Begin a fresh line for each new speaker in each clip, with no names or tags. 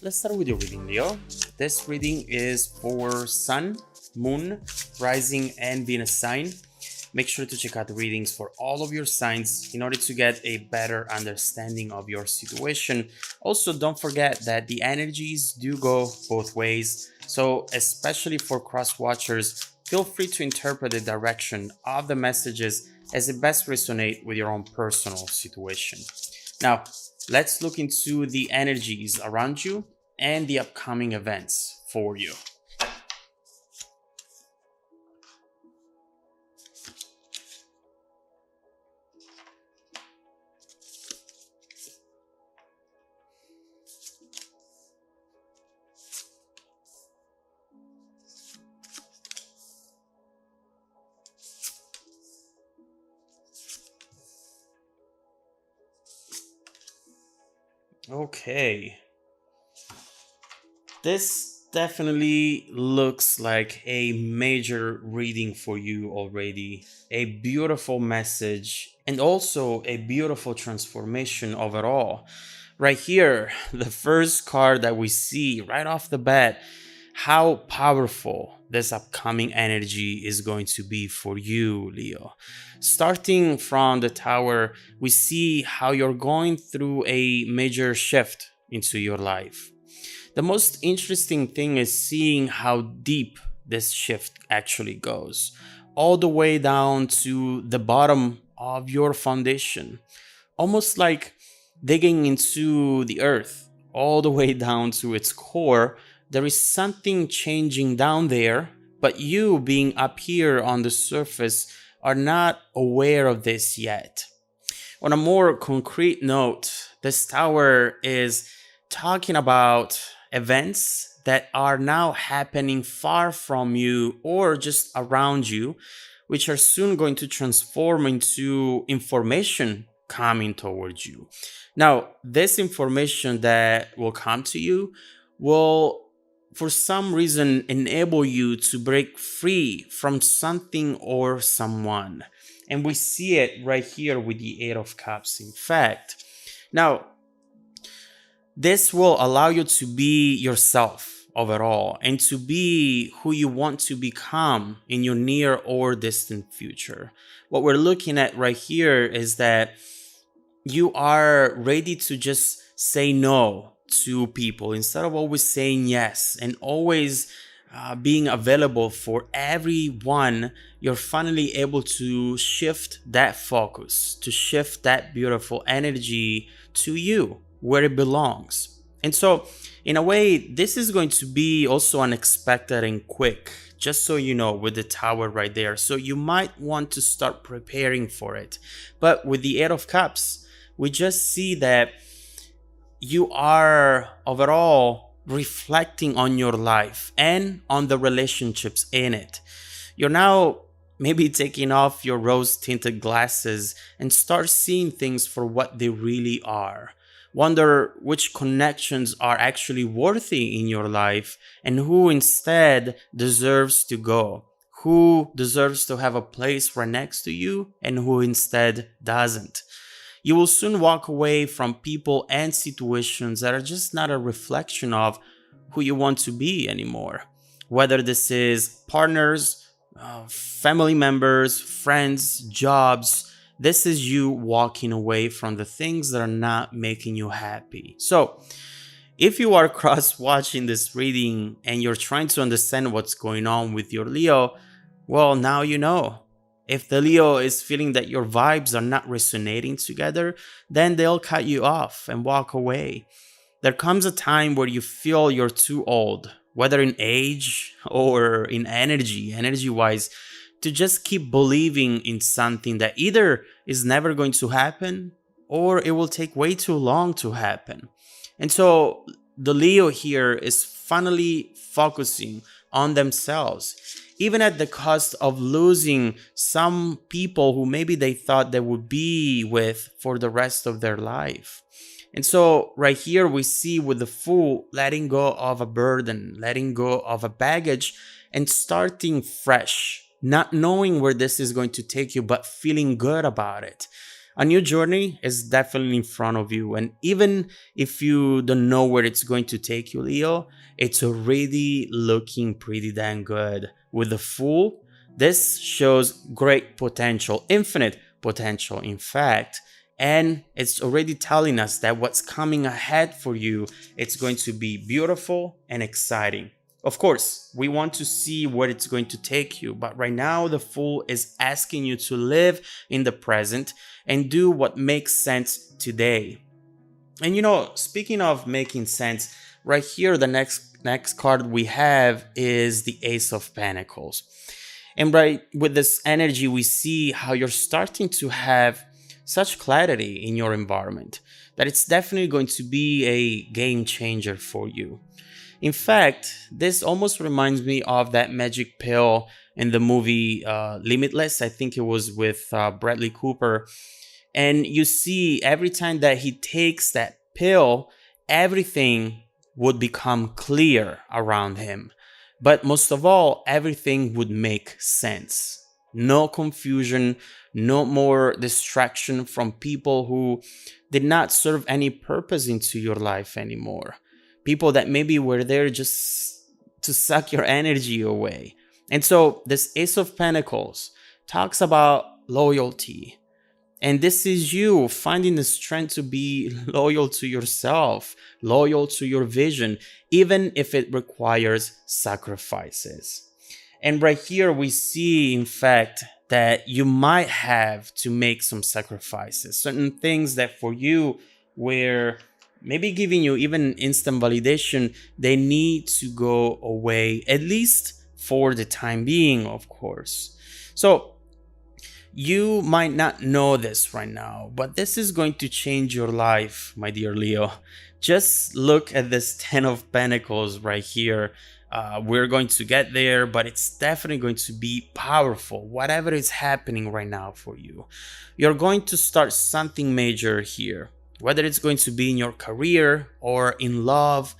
let's start with your reading, Leo. This reading is for Sun, Moon, Rising, and Venus sign. Make sure to check out the readings for all of your signs in order to get a better understanding of your situation. Also, don't forget that the energies do go both ways. So, especially for cross watchers, feel free to interpret the direction of the messages as it best resonate with your own personal situation. Now, let's look into the energies around you and the upcoming events for you. Okay. This definitely looks like a major reading for you already. A beautiful message and also a beautiful transformation overall. Right here, the first card that we see right off the bat, how powerful this upcoming energy is going to be for you, Leo. Starting from the tower, we see how you're going through a major shift into your life. The most interesting thing is seeing how deep this shift actually goes, all the way down to the bottom of your foundation, almost like digging into the earth, all the way down to its core. There is something changing down there, but you being up here on the surface are not aware of this yet. On a more concrete note, this tower is talking about events that are now happening far from you or just around you, which are soon going to transform into information coming towards you. Now, this information that will come to you will, for some reason, enable you to break free from something or someone. And we see it right here with the Eight of Cups, in fact. Now, this will allow you to be yourself overall and to be who you want to become in your near or distant future. What we're looking at right here is that you are ready to just say no to people instead of always saying yes and always being available for everyone. You're finally able to shift that focus, to shift that beautiful energy to you where it belongs. And so, in a way, this is going to be also unexpected and quick, just so you know, with the tower right there. So you might want to start preparing for it. But with the Eight of Cups, we just see that you are overall reflecting on your life and on the relationships in it. You're now maybe taking off your rose tinted glasses and start seeing things for what they really are. Wonder which connections are actually worthy in your life and who instead deserves to go. Who deserves to have a place right next to you and who instead doesn't. You will soon walk away from people and situations that are just not a reflection of who you want to be anymore. Whether this is partners, family members, friends, jobs, this is you walking away from the things that are not making you happy. So, if you are cross watching this reading and you're trying to understand what's going on with your Leo, well, now you know. If the Leo is feeling that your vibes are not resonating together, then they'll cut you off and walk away. There comes a time where you feel you're too old, whether in age or in energy wise, to just keep believing in something that either is never going to happen or it will take way too long to happen. And so the Leo here is finally focusing on themselves, even at the cost of losing some people who maybe they thought they would be with for the rest of their life. And so right here we see with the Fool letting go of a burden, letting go of a baggage and starting fresh, not knowing where this is going to take you, but feeling good about it. A new journey is definitely in front of you. And even if you don't know where it's going to take you, Leo, it's already looking pretty damn good. With the Fool, this shows great potential, infinite potential, in fact. And it's already telling us that what's coming ahead for you, it's going to be beautiful and exciting. Of course, we want to see where it's going to take you, but right now the Fool is asking you to live in the present and do what makes sense today. And speaking of making sense, right here the next card we have is the Ace of Pentacles. And right with this energy, we see how you're starting to have such clarity in your environment that it's definitely going to be a game changer for you. In fact, this almost reminds me of that magic pill in the movie Limitless. I think it was with Bradley Cooper. And you see, every time that he takes that pill, everything would become clear around him. But most of all, everything would make sense. No confusion, no more distraction from people who did not serve any purpose into your life anymore. People that maybe were there just to suck your energy away. And so this Ace of Pentacles talks about loyalty. And this is you finding the strength to be loyal to yourself, loyal to your vision, even if it requires sacrifices. And right here, we see, in fact, that you might have to make some sacrifices, certain things that for you were maybe giving you even instant validation, they need to go away, at least for the time being, of course. So you might not know this right now, but this is going to change your life, my dear Leo. Just look at this 10 of Pentacles right here. We're going to get there, but it's definitely going to be powerful, whatever is happening right now for you. You're going to start something major here, whether it's going to be in your career or in love.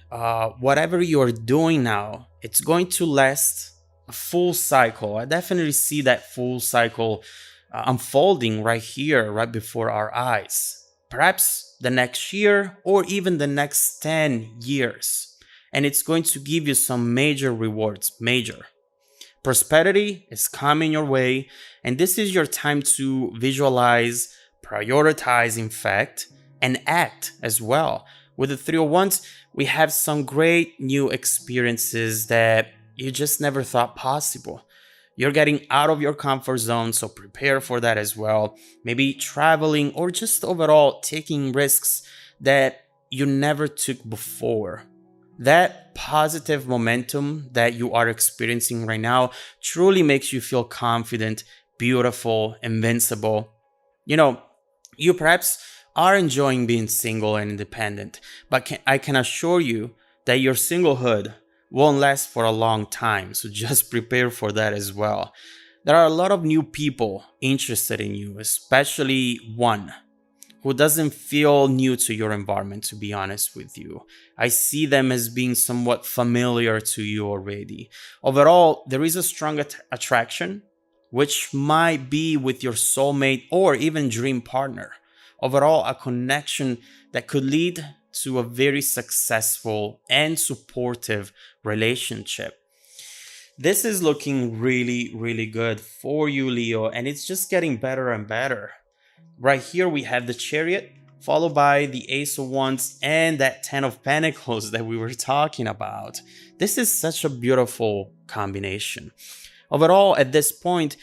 Whatever you're doing now, it's going to last a full cycle. I definitely see that full cycle unfolding right here, right before our eyes. Perhaps the next year or even the next 10 years. And it's going to give you some major rewards, major. Prosperity is coming your way, and this is your time to visualize, prioritize, in fact, and act as well. With the Three of Wands, we have some great new experiences that you just never thought possible. You're getting out of your comfort zone, so prepare for that as well. Maybe traveling or just overall taking risks that you never took before. That positive momentum that you are experiencing right now truly makes you feel confident, beautiful, invincible. You perhaps are enjoying being single and independent, but I can assure you that your singlehood won't last for a long time, so just prepare for that as well. There are a lot of new people interested in you, especially one who doesn't feel new to your environment, to be honest with you. I see them as being somewhat familiar to you already. Overall, there is a strong attraction, which might be with your soulmate or even dream partner. Overall, a connection that could lead to a very successful and supportive relationship. This is looking really, really good for you, Leo, and it's just getting better and better. Right here, we have the Chariot, followed by the Ace of Wands and that 10 of Pentacles that we were talking about. This is such a beautiful combination. Overall, at this point,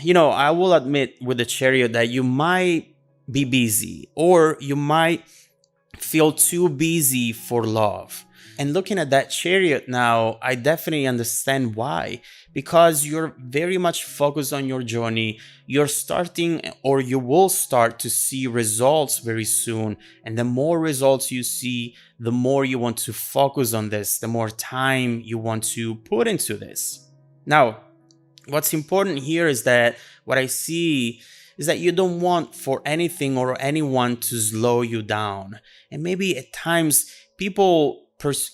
I will admit with the Chariot that you might be busy or you might feel too busy for love. And looking at that Chariot now, I definitely understand why. Because you're very much focused on your journey. You're starting, or you will start to see results very soon. And the more results you see, the more you want to focus on this, the more time you want to put into this. Now, what's important here is that what I see is that you don't want for anything or anyone to slow you down. And maybe at times people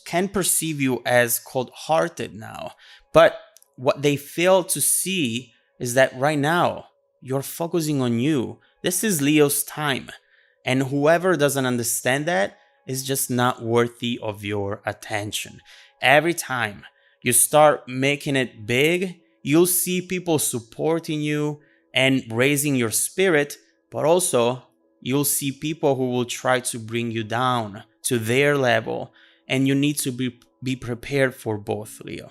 can perceive you as cold-hearted now. But what they fail to see is that right now you're focusing on you. This is Leo's time. And whoever doesn't understand that is just not worthy of your attention. Every time you start making it big, you'll see people supporting you and raising your spirit, but also you'll see people who will try to bring you down to their level, and you need to be prepared for both, Leo.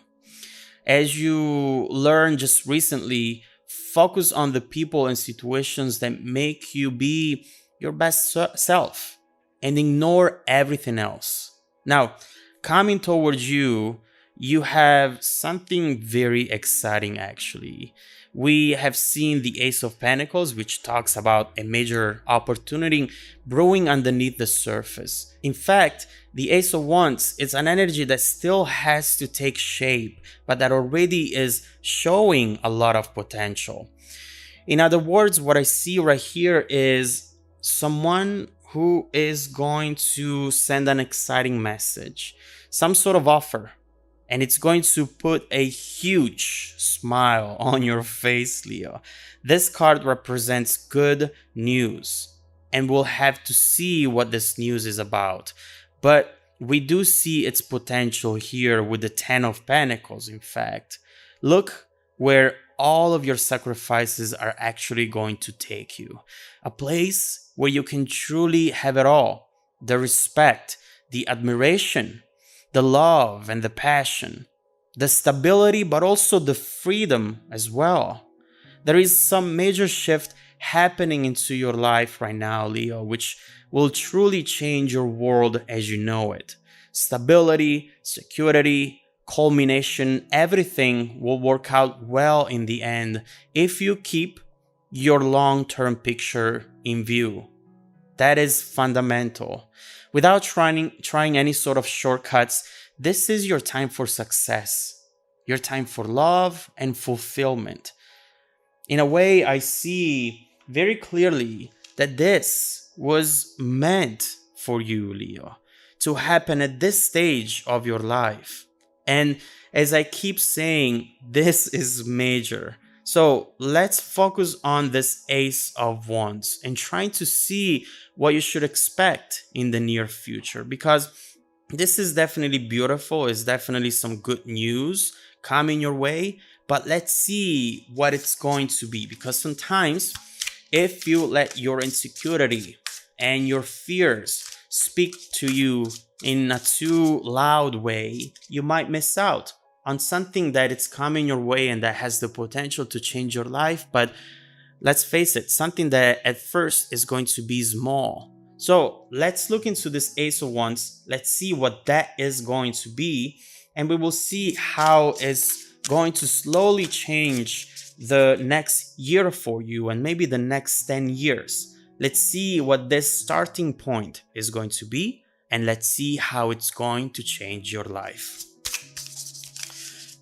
As you learned just recently, focus on the people and situations that make you be your best self and ignore everything else. Now, coming towards you, you have something very exciting actually. We have seen the Ace of Pentacles, which talks about a major opportunity brewing underneath the surface. In fact, the Ace of Wands is an energy that still has to take shape, but that already is showing a lot of potential. In other words, what I see right here is someone who is going to send an exciting message, some sort of offer, and it's going to put a huge smile on your face, Leo. This card represents good news, and we'll have to see what this news is about. But we do see its potential here with the Ten of Pentacles, in fact. Look where all of your sacrifices are actually going to take you. A place where you can truly have it all. The respect, the admiration, the love and the passion, the stability, but also the freedom as well. There is some major shift happening into your life right now, Leo, which will truly change your world as you know it. Stability, security, culmination, everything will work out well in the end if you keep your long-term picture in view. That is fundamental. Without trying any sort of shortcuts, this is your time for success, your time for love and fulfillment. In a way, I see very clearly that this was meant for you, Leo, to happen at this stage of your life. And as I keep saying, this is major. So let's focus on this Ace of Wands and trying to see what you should expect in the near future, because this is definitely beautiful. It's definitely some good news coming your way, but let's see what it's going to be, because sometimes if you let your insecurity and your fears speak to you in a too loud way, you might miss out on something that it's coming your way and that has the potential to change your life. But let's face it, something that at first is going to be small. So let's look into this Ace of Wands. Let's see what that is going to be, and we will see how it's going to slowly change the next year for you and maybe the next 10 years. Let's see what this starting point is going to be, and let's see how it's going to change your life.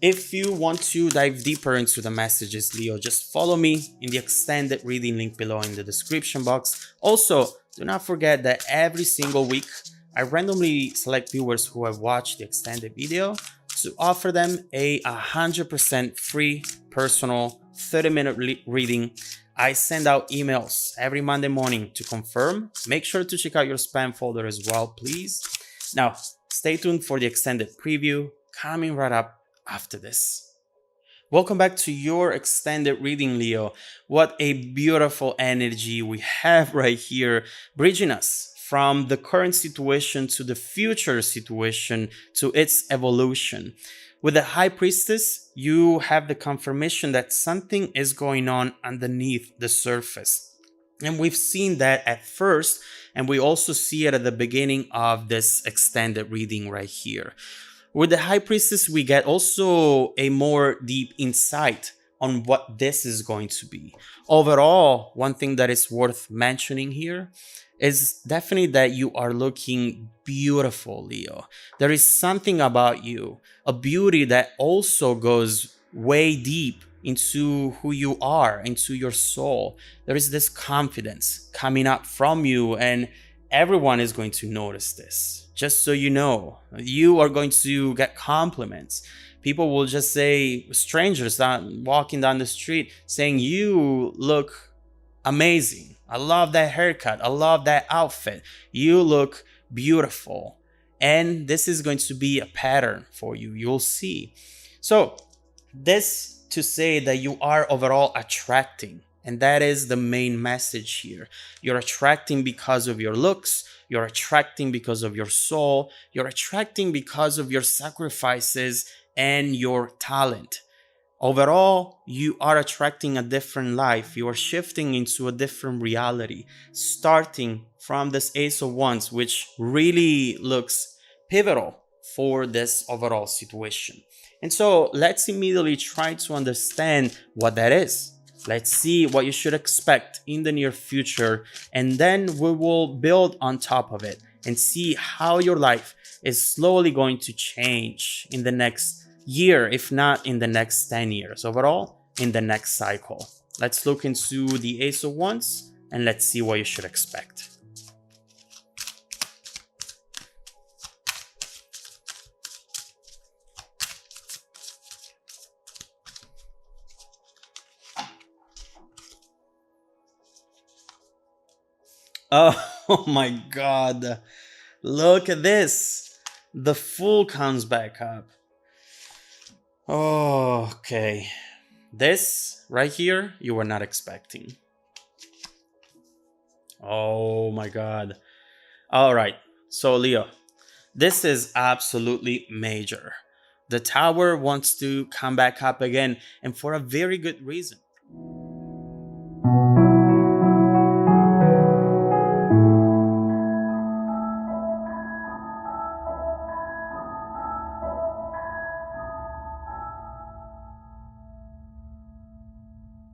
If you want to dive deeper into the messages, Leo, just follow me in the extended reading link below in the description box. Also, do not forget that every single week, I randomly select viewers who have watched the extended video to offer them a 100% free personal 30-minute reading. I send out emails every Monday morning to confirm. Make sure to check out your spam folder as well, please. Now, stay tuned for the extended preview coming right up after this. Welcome back to your extended reading, Leo. What a beautiful energy we have right here, bridging us from the current situation to the future situation to its evolution. With the High Priestess, you have the confirmation that something is going on underneath the surface. And we've seen that at first, and we also see it at the beginning of this extended reading right here. With the High Priestess, we get also a more deep insight on what this is going to be. Overall, one thing that is worth mentioning here is definitely that you are looking beautiful, Leo. There is something about you, a beauty that also goes way deep into who you are, into your soul. There is this confidence coming up from you, and everyone is going to notice this. Just so you know, you are going to get compliments. People will just say, strangers that walking down the street saying, you look amazing. I love that haircut. I love that outfit. You look beautiful. And this is going to be a pattern for you. You'll see. So, this to say that you are overall attracting. And that is the main message here. You're attracting because of your looks. You're attracting because of your soul. You're attracting because of your sacrifices and your talent. Overall, you are attracting a different life. You are shifting into a different reality, starting from this Ace of Wands, which really looks pivotal for this overall situation. And so let's immediately try to understand what that is. Let's see what you should expect in the near future, and then we will build on top of it and see how your life is slowly going to change in the next year, if not in the next 10 years, overall in the next cycle. Let's look into the Ace of Wands and let's see what you should expect. Oh my god. Look at this. The Fool comes back up. Oh, okay. This right here, you were not expecting. Oh my god. All right. So, Leo, this is absolutely major. The Tower wants to come back up again, and for a very good reason.